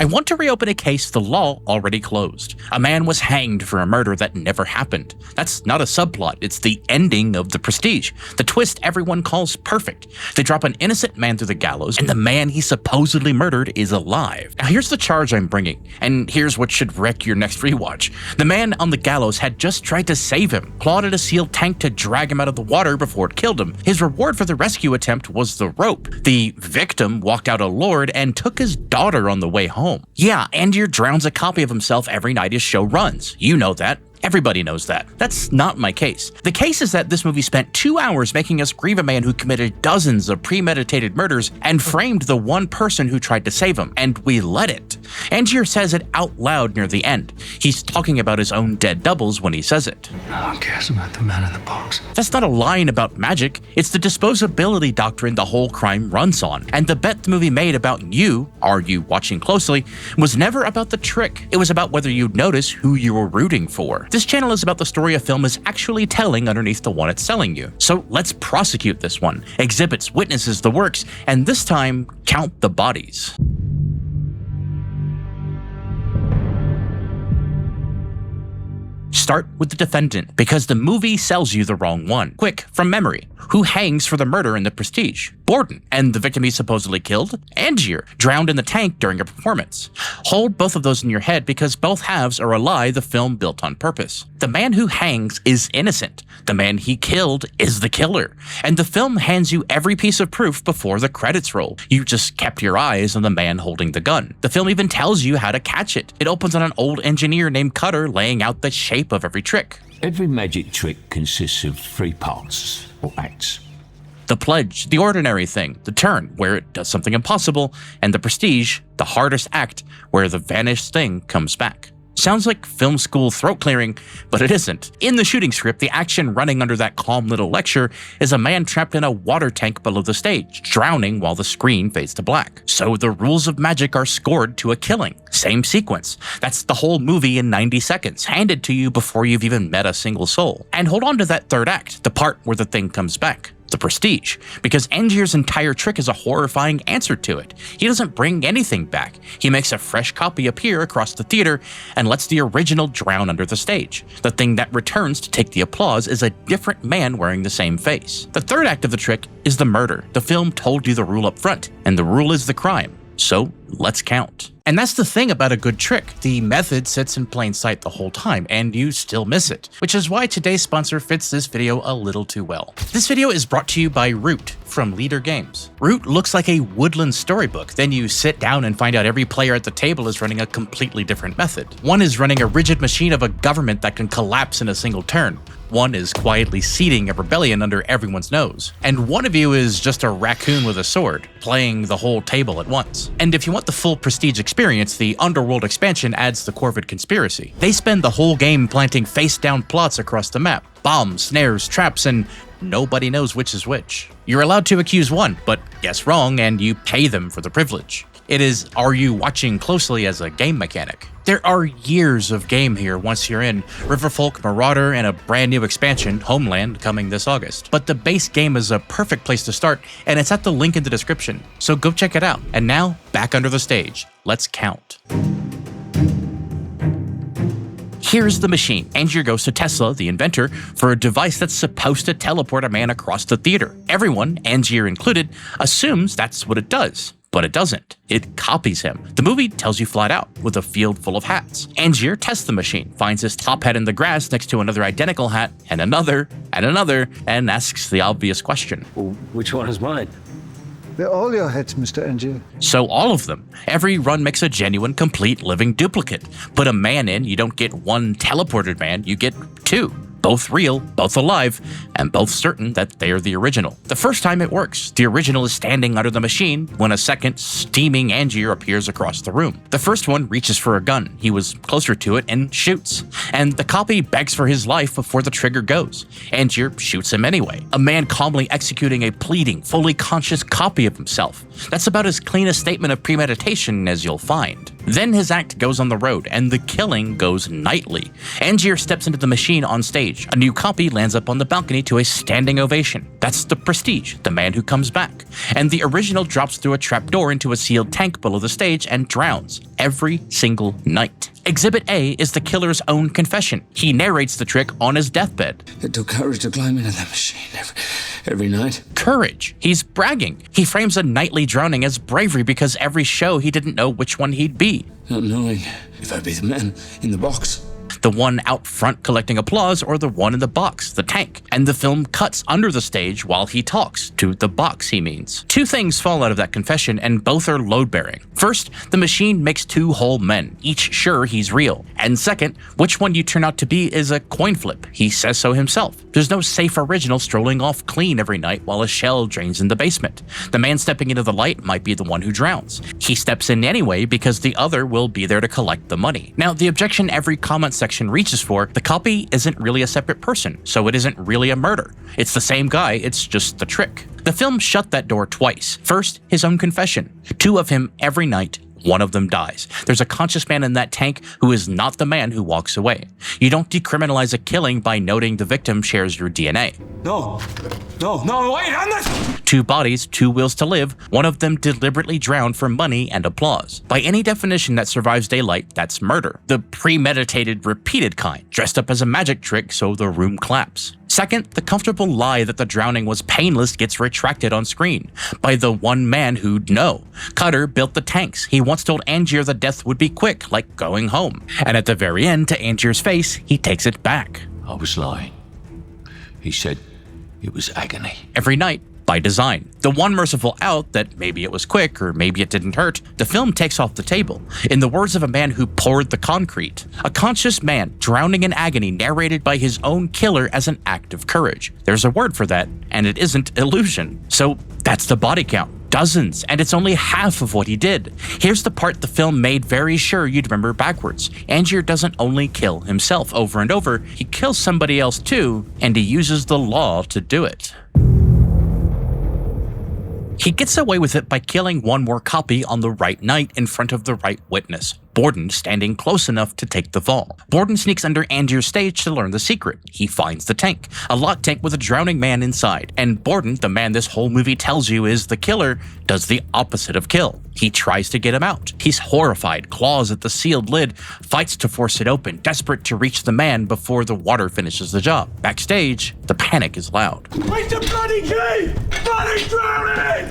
want to reopen a case the law already closed. A man was hanged for a murder that never happened. That's not a subplot, it's the ending of The Prestige. The twist everyone calls perfect. They drop an innocent man through the gallows, and the man he supposedly murdered is alive. Now here's the charge I'm bringing, and here's what should wreck your next rewatch. The man on the gallows had just tried to save him, clawed at a sealed tank to drag him out of the water before it killed him. His reward for the rescue attempt was the rope. The victim walked out a lord and took his daughter on the way home. Yeah, Angier drowns a copy of himself every night his show runs. You know that. Everybody knows that. That's not my case. The case is that this movie spent 2 hours making us grieve a man who committed dozens of premeditated murders and framed the one person who tried to save him, and we let it. Angier says it out loud near the end. He's talking about his own dead doubles when he says it. No one cares about the man in the box. That's not a line about magic. It's the disposability doctrine the whole crime runs on. And the bet the movie made about you, are you watching closely, was never about the trick. It was about whether you'd notice who you were rooting for. This channel is about the story a film is actually telling underneath the one it's selling you. So let's prosecute this one. Exhibits, witnesses, the works, and this time, count the bodies. Start with the defendant, because the movie sells you the wrong one. Quick, from memory. Who hangs for the murder in The Prestige? Borden. And the victim he supposedly killed? Angier, drowned in the tank during a performance. Hold both of those in your head because both halves are a lie the film built on purpose. The man who hangs is innocent. The man he killed is the killer. And the film hands you every piece of proof before the credits roll. You just kept your eyes on the man holding the gun. The film even tells you how to catch it. It opens on an old engineer named Cutter laying out the shape of every trick. Every magic trick consists of 3 parts, or acts. The pledge, the ordinary thing, the turn, where it does something impossible, and the prestige, the hardest act, where the vanished thing comes back. Sounds like film school throat clearing, but it isn't. In the shooting script, the action running under that calm little lecture is a man trapped in a water tank below the stage, drowning while the screen fades to black. So the rules of magic are scored to a killing. Same sequence. That's the whole movie in 90 seconds, handed to you before you've even met a single soul. And hold on to that third act, the part where the thing comes back. The Prestige, because Angier's entire trick is a horrifying answer to it. He doesn't bring anything back. He makes a fresh copy appear across the theater and lets the original drown under the stage. The thing that returns to take the applause is a different man wearing the same face. The third act of the trick is the murder. The film told you the rule up front, and the rule is the crime. So let's count. And that's the thing about a good trick. The method sits in plain sight the whole time, and you still miss it. Which is why today's sponsor fits this video a little too well. This video is brought to you by Root from Leader Games. Root looks like a woodland storybook. Then you sit down and find out every player at the table is running a completely different method. One is running a rigid machine of a government that can collapse in a single turn. One is quietly seeding a rebellion under everyone's nose. And one of you is just a raccoon with a sword, playing the whole table at once. And if you want the full Prestige experience, the Underworld expansion adds the Corvid conspiracy. They spend the whole game planting face-down plots across the map. Bombs, snares, traps, and nobody knows which is which. You're allowed to accuse one, but guess wrong and you pay them for the privilege. It is, are you watching closely as a game mechanic? There are years of game here once you're in, Riverfolk, Marauder, and a brand new expansion, Homeland, coming this August. But the base game is a perfect place to start, and it's at the link in the description, so go check it out. And now, back under the stage. Let's count. Here's the machine. Angier goes to Tesla, the inventor, for a device that's supposed to teleport a man across the theater. Everyone, Angier included, assumes that's what it does. But it doesn't. It copies him. The movie tells you flat out, with a field full of hats. Angier tests the machine, finds his top hat in the grass next to another identical hat, and another, and asks the obvious question. Well, which one is mine? They're all your hats, Mr. Angier. So all of them. Every run makes a genuine, complete, living duplicate. Put a man in, you don't get one teleported man, you get 2. Both real, both alive, and both certain that they're the original. The first time it works, the original is standing under the machine when a second, steaming Angier appears across the room. The first one reaches for a gun. He was closer to it and shoots. And the copy begs for his life before the trigger goes. Angier shoots him anyway. A man calmly executing a pleading, fully conscious copy of himself. That's about as clean a statement of premeditation as you'll find. Then his act goes on the road, and the killing goes nightly. Angier steps into the machine on stage, Backstage, a new copy lands up on the balcony to a standing ovation. That's the Prestige, the man who comes back. And the original drops through a trapdoor into a sealed tank below the stage and drowns every single night. Exhibit A is the killer's own confession. He narrates the trick on his deathbed. It took courage to climb into that machine every night. Courage. He's bragging. He frames a nightly drowning as bravery because every show he didn't know which one he'd be. Not knowing if I'd be the man in the box. The one out front collecting applause or the one in the box, the tank. And the film cuts under the stage while he talks, to the box he means. Two things fall out of that confession and both are load-bearing. First, the machine makes two whole men, each sure he's real. And second, which one you turn out to be is a coin flip. He says so himself. There's no safe original strolling off clean every night while a shell drains in the basement. The man stepping into the light might be the one who drowns. He steps in anyway because the other will be there to collect the money. Now, the objection every comment section reaches for, the copy isn't really a separate person, so it isn't really a murder. It's the same guy, it's just the trick. The film shut that door twice. First, his own confession. Two of him every night. One of them dies. There's a conscious man in that tank who is not the man who walks away. You don't decriminalize a killing by noting the victim shares your DNA. No, wait, on this! Two bodies, two wills to live, one of them deliberately drowned for money and applause. By any definition that survives daylight, that's murder. The premeditated, repeated kind, dressed up as a magic trick so the room claps. Second, the comfortable lie that the drowning was painless gets retracted on screen by the one man who'd know. Cutter built the tanks. He once told Angier the death would be quick, like going home. And at the very end, to Angier's face, he takes it back. I was lying. He said it was agony. Every night, by design. The one merciful out that maybe it was quick or maybe it didn't hurt, the film takes off the table. In the words of a man who poured the concrete, a conscious man drowning in agony narrated by his own killer as an act of courage. There's a word for that, and it isn't illusion. So that's the body count. Dozens, and it's only half of what he did. Here's the part the film made very sure you'd remember backwards. Angier doesn't only kill himself over and over, he kills somebody else too, and he uses the law to do it. He gets away with it by killing one more copy on the right night in front of the right witness, Borden standing close enough to take the fall. Borden sneaks under Angier's stage to learn the secret. He finds the tank, a locked tank with a drowning man inside, and Borden, the man this whole movie tells you is the killer, does the opposite of kill. He tries to get him out. He's horrified, claws at the sealed lid, fights to force it open, desperate to reach the man before the water finishes the job. Backstage, the panic is loud. Wait the bloody key! Bloody drowning!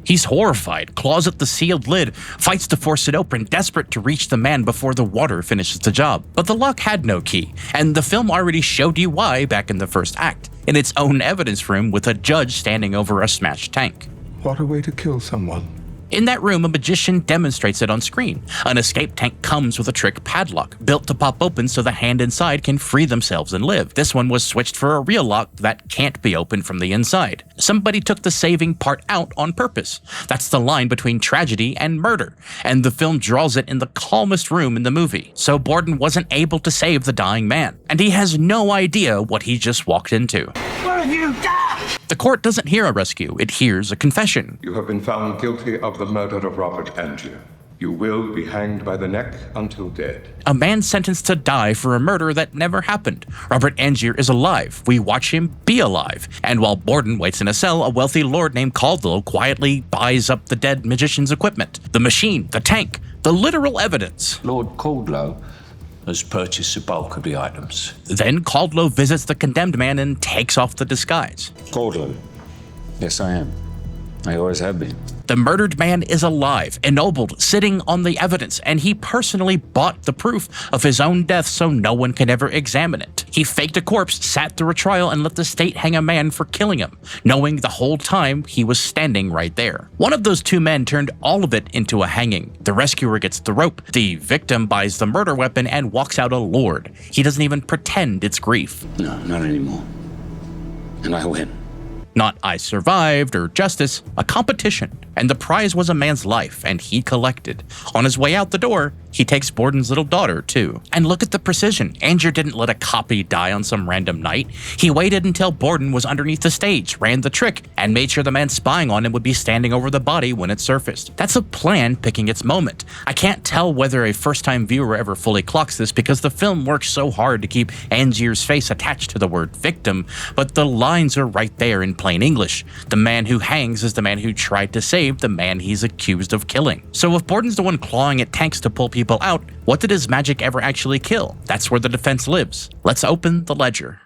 He's horrified, claws at the sealed lid, fights to force it open, desperate to reach the man before the water finishes the job. But the lock had no key, and the film already showed you why back in the first act, in its own evidence room with a judge standing over a smashed tank. What a way to kill someone. In that room, a magician demonstrates it on screen. An escape tank comes with a trick padlock, built to pop open so the hand inside can free themselves and live. This one was switched for a real lock that can't be opened from the inside. Somebody took the saving part out on purpose. That's the line between tragedy and murder, and the film draws it in the calmest room in the movie. So Borden wasn't able to save the dying man, and he has no idea what he just walked into. What have you done? The court doesn't hear a rescue, it hears a confession. You have been found guilty of the murder of Robert Angier. You will be hanged by the neck until dead. A man sentenced to die for a murder that never happened. Robert Angier is alive. We watch him be alive. And while Borden waits in a cell, a wealthy lord named Caldlow quietly buys up the dead magician's equipment. The machine, the tank, the literal evidence. Lord Caldlow has purchased the bulk of the items. Then Caldlow visits the condemned man and takes off the disguise. Caldlow. Yes, I am. I always have been. The murdered man is alive, ennobled, sitting on the evidence, and he personally bought the proof of his own death so no one can ever examine it. He faked a corpse, sat through a trial, and let the state hang a man for killing him, knowing the whole time he was standing right there. One of those two men turned all of it into a hanging. The rescuer gets the rope, the victim buys the murder weapon, and walks out a lord. He doesn't even pretend it's grief. No, not anymore. And I win. Not I survived or justice, a competition. and the prize was a man's life, and he collected. On his way out the door, he takes Borden's little daughter, too. And look at the precision. Angier didn't let a copy die on some random night. He waited until Borden was underneath the stage, ran the trick, and made sure the man spying on him would be standing over the body when it surfaced. That's a plan picking its moment. I can't tell whether a first-time viewer ever fully clocks this because the film works so hard to keep Angier's face attached to the word victim, but the lines are right there in plain English. The man who hangs is the man who tried to save the man he's accused of killing. So if Borden's the one clawing at tanks to pull people out, what did his magic ever actually kill? That's where the defense lives. Let's open the ledger.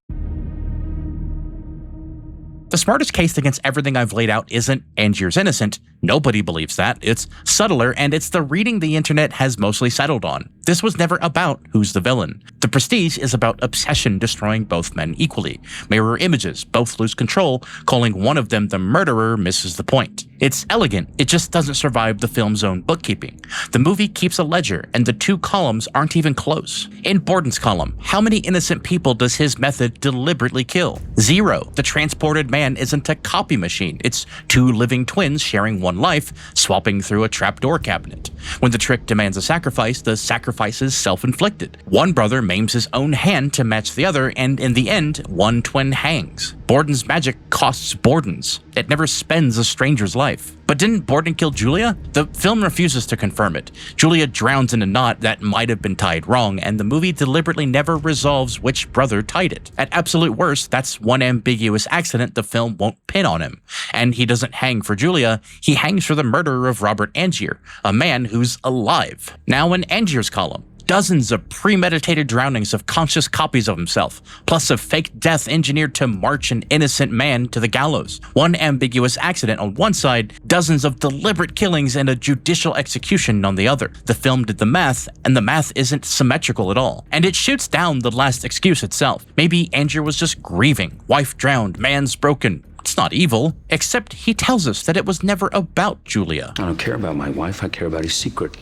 The smartest case against everything I've laid out isn't Angier's innocent. Nobody believes that. It's subtler, and it's the reading the internet has mostly settled on. This was never about who's the villain. The Prestige is about obsession destroying both men equally. Mirror images, both lose control, calling one of them the murderer misses the point. It's elegant, it just doesn't survive the film's own bookkeeping. The movie keeps a ledger, and the two columns aren't even close. In Borden's column, how many innocent people does his method deliberately kill? 0. The transported man isn't a copy machine. It's two living twins sharing one life, swapping through a trapdoor cabinet. When the trick demands a sacrifice, the sacrifice is self-inflicted. One brother maims his own hand to match the other, and in the end, one twin hangs. Borden's magic costs Borden's. It never spends a stranger's life. But didn't Borden kill Julia? The film refuses to confirm it. Julia drowns in a knot that might have been tied wrong, and the movie deliberately never resolves which brother tied it. At absolute worst, that's one ambiguous accident the film won't pin on him. And he doesn't hang for Julia, he hangs for the murderer of Robert Angier, a man who's alive. Now in Angier's column, dozens of premeditated drownings of conscious copies of himself, plus a fake death engineered to march an innocent man to the gallows. One ambiguous accident on one side, dozens of deliberate killings and a judicial execution on the other. The film did the math, and the math isn't symmetrical at all. And it shoots down the last excuse itself. Maybe Angier was just grieving. Wife drowned, man's broken. It's not evil, except he tells us that it was never about Julia. I don't care about my wife, I care about his secret.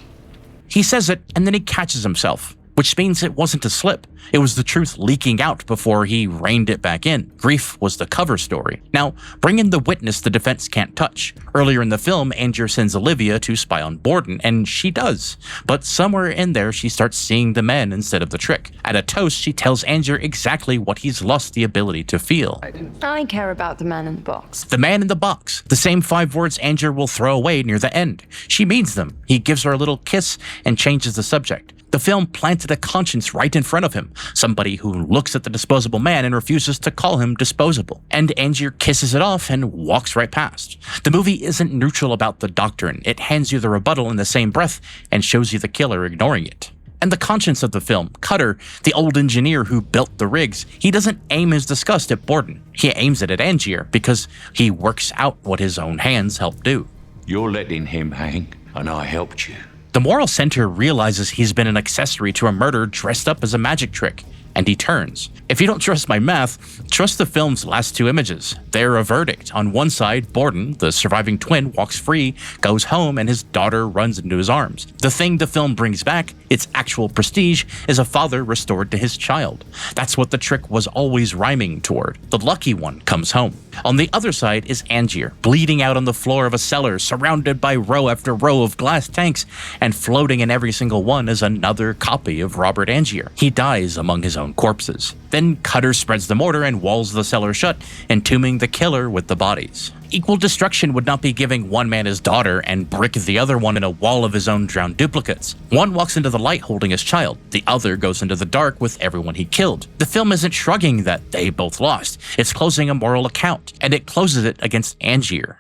He says it, and then he catches himself, which means it wasn't a slip. It was the truth leaking out before he reined it back in. Grief was the cover story. Now, bring in the witness the defense can't touch. Earlier in the film, Angier sends Olivia to spy on Borden, and she does. But somewhere in there, she starts seeing the men instead of the trick. At a toast, she tells Angier exactly what he's lost the ability to feel. I care about the man in the box. The man in the box. The same 5 words Angier will throw away near the end. She means them. He gives her a little kiss and changes the subject. The film planted a conscience right in front of him, somebody who looks at the disposable man and refuses to call him disposable. And Angier kisses it off and walks right past. The movie isn't neutral about the doctrine. It hands you the rebuttal in the same breath and shows you the killer ignoring it. And the conscience of the film, Cutter, the old engineer who built the rigs, he doesn't aim his disgust at Borden. He aims it at Angier because he works out what his own hands help do. You're letting him hang, and I helped you. The moral center realizes he's been an accessory to a murder dressed up as a magic trick, and he turns. If you don't trust my math, trust the film's last 2 images. They're a verdict. On one side, Borden, the surviving twin, walks free, goes home, and his daughter runs into his arms. The thing the film brings back, its actual prestige, is a father restored to his child. That's what the trick was always rhyming toward. The lucky one comes home. On the other side is Angier, bleeding out on the floor of a cellar, surrounded by row after row of glass tanks, and floating in every single one is another copy of Robert Angier. He dies among his own corpses. Then Cutter spreads the mortar and walls the cellar shut, entombing the killer with the bodies. Equal destruction would not be giving one man his daughter and brick the other one in a wall of his own drowned duplicates. One walks into the light holding his child, the other goes into the dark with everyone he killed. The film isn't shrugging that they both lost, it's closing a moral account, and it closes it against Angier.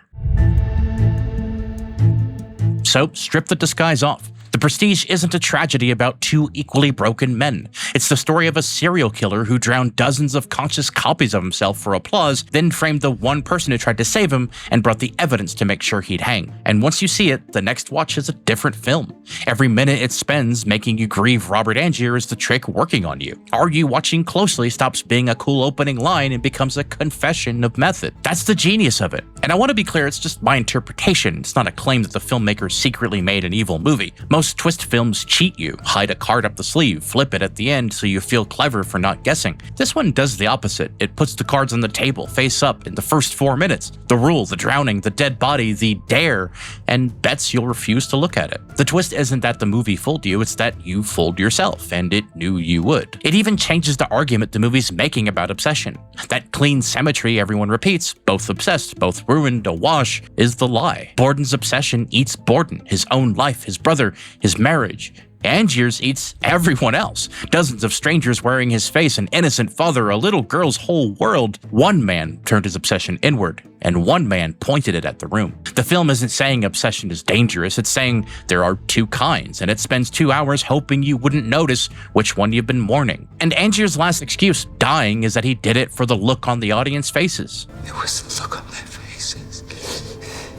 So strip the disguise off. The Prestige isn't a tragedy about 2 equally broken men. It's the story of a serial killer who drowned dozens of conscious copies of himself for applause, then framed the one person who tried to save him and brought the evidence to make sure he'd hang. And once you see it, the next watch is a different film. Every minute it spends making you grieve Robert Angier is the trick working on you. Are You Watching Closely stops being a cool opening line and becomes a confession of method. That's the genius of it. And I want to be clear, it's just my interpretation. It's not a claim that the filmmaker secretly made an evil movie. Most Most twist films cheat you, hide a card up the sleeve, flip it at the end so you feel clever for not guessing. This one does the opposite. It puts the cards on the table, face up, in the first 4 minutes. The rule, the drowning, the dead body, the dare, and bets you'll refuse to look at it. The twist isn't that the movie fooled you, it's that you fooled yourself, and it knew you would. It even changes the argument the movie's making about obsession. That clean symmetry everyone repeats, both obsessed, both ruined, awash, is the lie. Borden's obsession eats Borden, his own life, his brother, his marriage. Angier's eats everyone else. Dozens of strangers wearing his face, an innocent father, a little girl's whole world. One man turned his obsession inward, and one man pointed it at the room. The film isn't saying obsession is dangerous, it's saying there are two kinds, and it spends 2 hours hoping you wouldn't notice which one you've been mourning. And Angier's last excuse, dying, is that he did it for the look on the audience faces. It was the look on their faces.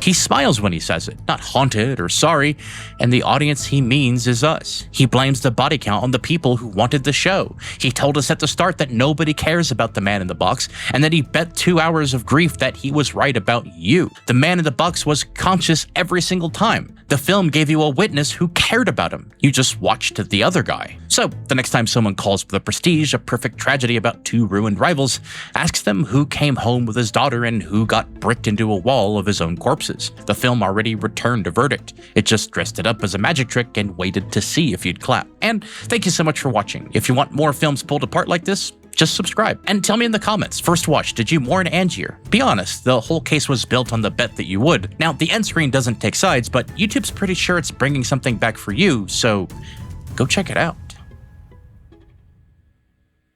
He smiles when he says it, not haunted or sorry, and the audience he means is us. He blames the body count on the people who wanted the show. He told us at the start that nobody cares about the man in the box, and that he bet 2 hours of grief that he was right about you. The man in the box was conscious every single time. The film gave you a witness who cared about him. You just watched the other guy. So, the next time someone calls for The Prestige, a perfect tragedy about two ruined rivals, ask them who came home with his daughter and who got bricked into a wall of his own corpses. The film already returned a verdict. It just dressed it up as a magic trick and waited to see if you'd clap. And thank you so much for watching. If you want more films pulled apart like this, just subscribe. And tell me in the comments, first watch, did you mourn Angier? Be honest, the whole case was built on the bet that you would. Now, the end screen doesn't take sides, but YouTube's pretty sure it's bringing something back for you, so go check it out.